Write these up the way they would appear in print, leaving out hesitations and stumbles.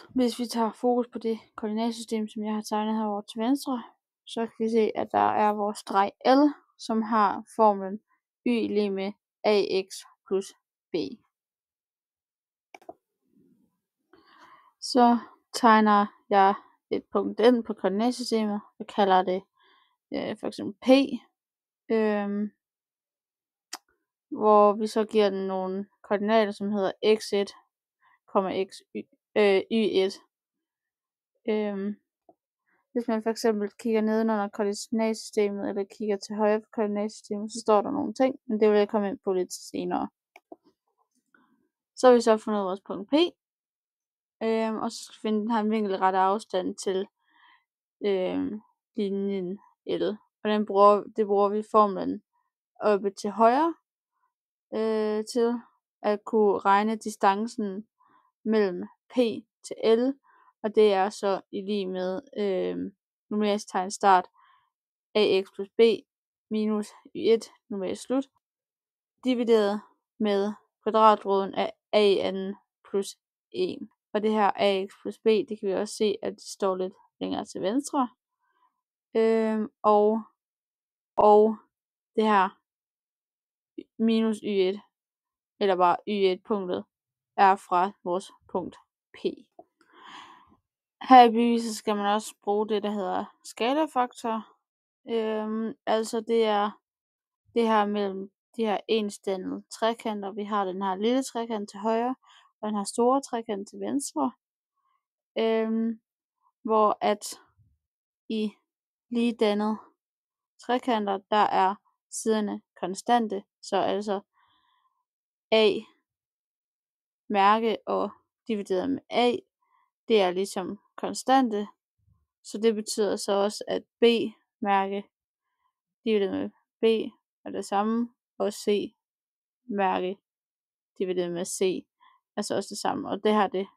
Hvis vi tager fokus på det koordinatsystem, som jeg har tegnet herovre til venstre, så kan vi se, at der er vores streg L, som har formlen y lig med ax plus b. Så tegner jeg et punkt N på koordinatsystemet og kalder det for eksempel P, hvor vi så giver den nogle koordinater, som hedder x1, y1. Hvis man for eksempel kigger nedenunder koordinatsystemet, eller kigger til højre på koordinatsystemet, så står der nogle ting, men det vil jeg komme ind på lidt senere. Så har vi så fundet vores punkt P, og så skal vi finde den her vinkelrette afstand til linjen L. Og det bruger vi formlen oppe til højre til at kunne regne distancen mellem P til L, og det er så i lige med numerisk tegn start ax plus b minus y1 numerisk slut, divideret med kvadratroden af an plus 1. Og det her ax plus b, det kan vi også se, at det står lidt længere til venstre. Og det her minus y1, eller bare y1-punktet, er fra vores punkt P. Her i beviset skal man også bruge det, der hedder skalafaktor. Altså det er det her mellem de her ensdannede trekanter. Vi har den her lille trekant til højre, og den her store trekant til venstre. Hvor at i lige dannede trekanter, der er siderne konstante, så altså a mærke og divideret med a, det er ligesom konstante, så det betyder så også, at b mærke divideret med b er det samme, og c mærke divideret med c er så også det samme, og det her det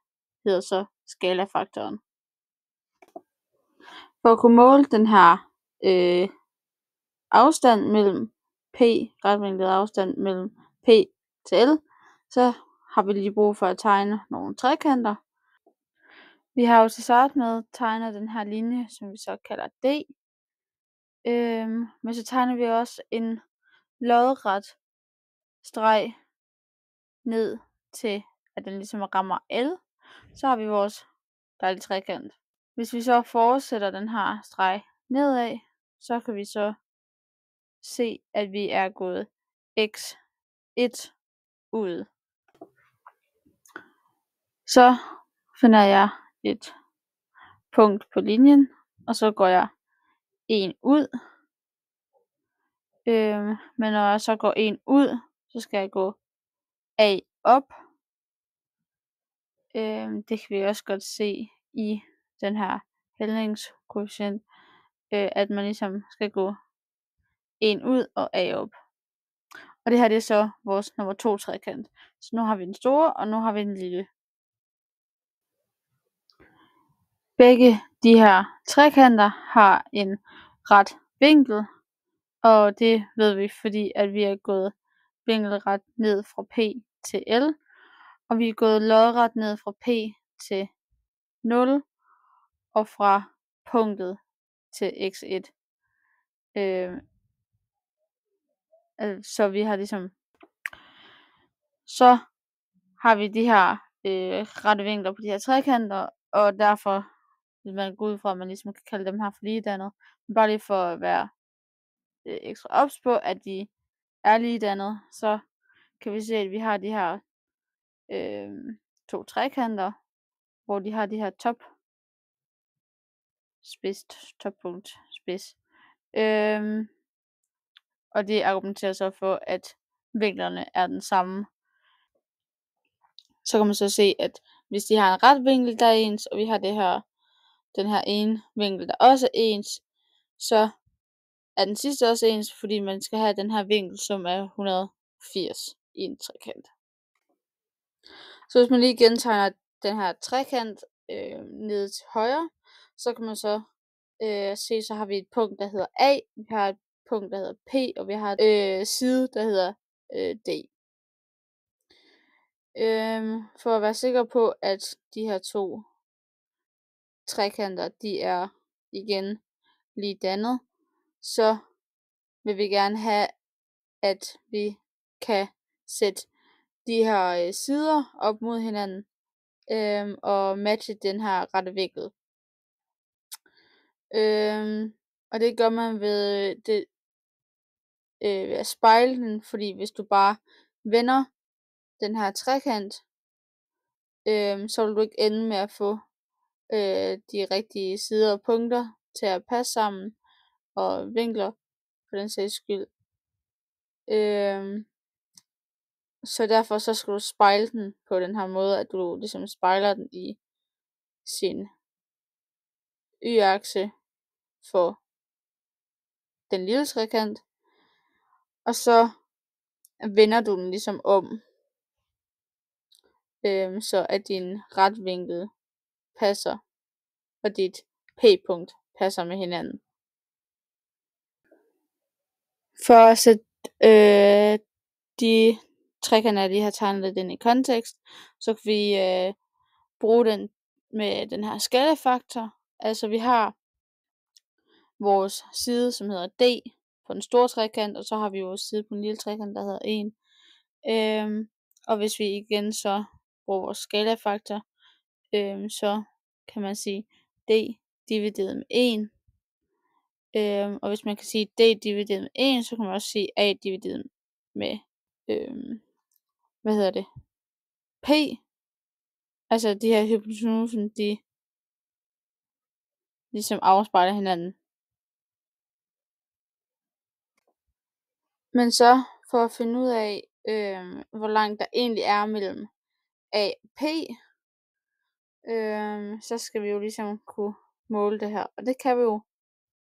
hedder så skalafaktoren. For at kunne måle den her afstand mellem p, retvinklet afstand mellem p til l, så har vi lige brug for at tegne nogle trekanter. Vi har jo til start med tegnet den her linje, som vi så kalder D. Men så tegner vi også en lodret streg ned til, at den ligesom rammer L. Så har vi vores dejlige trekant. Hvis vi så fortsætter den her streg nedad, så kan vi så se, at vi er gået x1 ud. Så finder jeg et punkt på linjen, og så går jeg 1 ud. Men når jeg så går 1 ud, så skal jeg gå a op. Det kan vi også godt se i den her hældningskoefficient, at man ligesom skal gå 1 ud og a op. Og det her det er så vores nummer 2 trekant. Så nu har vi den store, og nu har vi den lille. Begge de her trekanter har en ret vinkel, og det ved vi, fordi at vi er gået vinkelret ned fra P til L, og vi er gået lodret ned fra P til 0, og fra punktet til x1. Så vi har ligesom, så har vi de her rette vinkler på de her trekanter, og derfor vil man gå ud fra, at man ligesom kan kalde dem her for ligedannet. Men bare lige for at være ekstra ops på, at de er ligedannet, så kan vi se, at vi har de her 2 trekanter, hvor de har de her toppunkt spids. Og det argumenterer så for, at vinklerne er den samme. Så kan man så se, at hvis de har en ret vinkel, der er ens, og vi har den her ene vinkel, der også er ens, så er den sidste også ens, fordi man skal have den her vinkel, som er 180 i en trekant. Så hvis man lige gentegner den her trekant ned til højre, så kan man så se, så har vi et punkt, der hedder A, vi har et punkt, der hedder P, og vi har et side, der hedder D. For at være sikker på, at de her 2 trekanter, de er igen lige dannet, så vil vi gerne have, at vi kan sætte de her sider op mod hinanden, og matche den her rette vinkel. Og det gør man ved at spejle den, fordi hvis du bare vender den her trekant, så vil du ikke ende med at få de rigtige sider og punkter til at passe sammen, og vinkler for den sags skyld. Så derfor så skal du spejle den på den her måde, at du ligesom spejler den i sin y-akse for den lille trekant, og så vender du den ligesom om, så at din retvinkel passer, og dit p-punkt passer med hinanden. For at sætte de trekanter, de har tegnet lidt ind i kontekst, så kan vi bruge den med den her skalefaktor. Altså vi har vores side, som hedder D på den store trekant, og så har vi vores side på den lille trekant, der hedder 1. Og hvis vi igen så bruger vores skalefaktor, så kan man sige D divideret med 1. Og hvis man kan sige D divideret med 1, så kan man også sige A divideret med P. Altså de her hypotenusen, de ligesom afspejler hinanden. Men så for at finde ud af, hvor langt der egentlig er mellem A og P, så skal vi jo ligesom kunne måle det her. Og det kan vi jo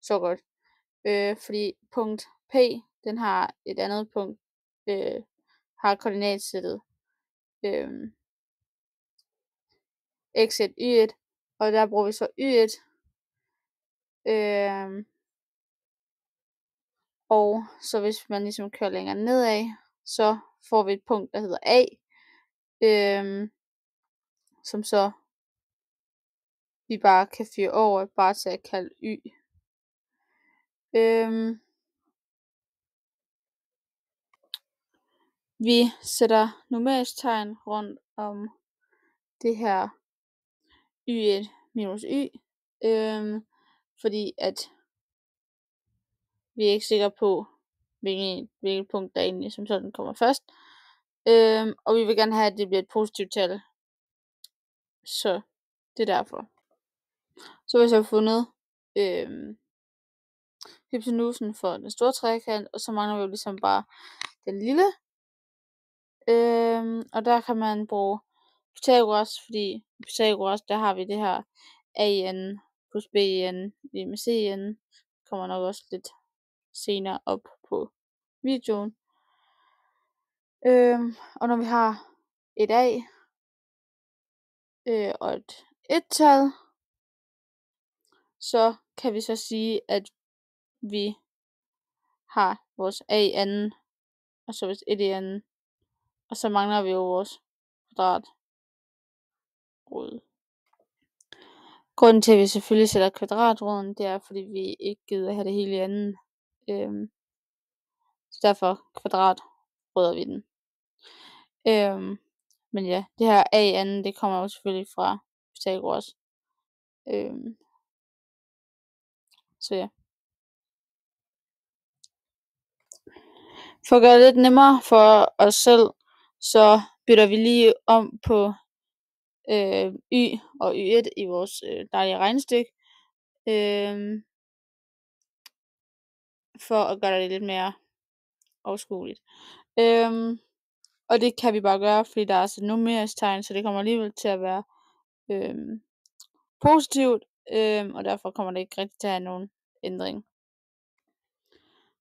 så godt. Fordi punkt P, den har et andet punkt, har koordinatsættet x1, y1, og der bruger vi så y1. Og så hvis man ligesom kører længere nedad, så får vi et punkt, der hedder A, som så vi bare kan fyre over, bare til at kalde y. Vi sætter numerisk tegn rundt om det her y1 minus y, fordi at vi er ikke sikre på, hvilket punkt der egentlig som sådan kommer først. Og vi vil gerne have, at det bliver et positivt tal. Så det er derfor. Så hvis jeg har fundet hypotenusen for den store trekant, og så mangler vi jo ligesom bare den lille. Og der kan man bruge Pythagoras, fordi i Pythagoras, der har vi det her AN plus BN lige med CN. Kommer nok også lidt senere op på videoen. Og når vi har et A og et et-tal, så kan vi så sige, at vi har vores A i anden, og så hvis et i anden, og så mangler vi jo vores kvadratrod. Grunden til, at vi selvfølgelig sætter kvadratroden, det er, fordi vi ikke gider have det hele i anden. Så derfor kvadratrøder vi den. Men ja, det her A i anden, det kommer jo selvfølgelig fra Pythagoras. Så ja. For at gøre det lidt nemmere for os selv, så bytter vi lige om på y og y1 i vores dejlige regnestykke. For at gøre det lidt mere overskueligt. Og det kan vi bare gøre, fordi der er altså numerisk tegn, så det kommer alligevel til at være positivt, og derfor kommer det ikke rigtig til at have nogen ændring.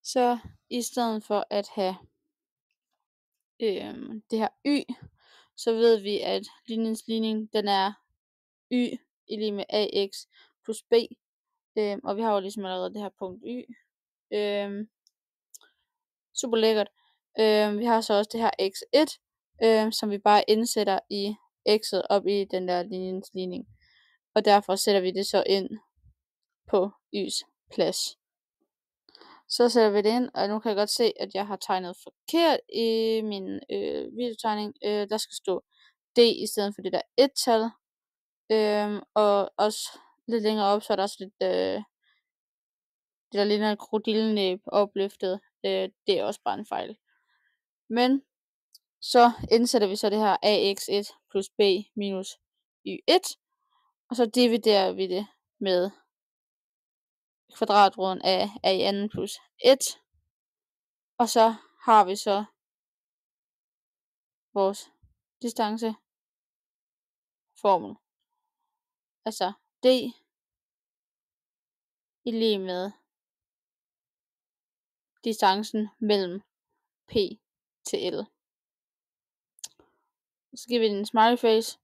Så i stedet for at have det her y, så ved vi, at linjens ligning, den er y i lige med ax plus b, og vi har jo ligesom allerede det her punkt y. Super lækkert. Vi har så også det her x1, som vi bare indsætter i x'et op i den der linjens ligning. og derfor sætter vi det så ind på Y's plads. Så sætter vi det ind, og nu kan jeg godt se, at jeg har tegnet forkert i min videotegning. Der skal stå D i stedet for det der 1-tal. Og også lidt længere op, så er der også lidt det der ligner et krokodillenæb opløftet. Det er også bare en fejl. Men så indsætter vi så det her ax1 plus b minus y1, og så dividerer vi det med kvadratroden af a i anden plus 1, og så har vi så vores distanceformel. Altså d i lige med distancen mellem p til l. Så giver vi den en smiley face,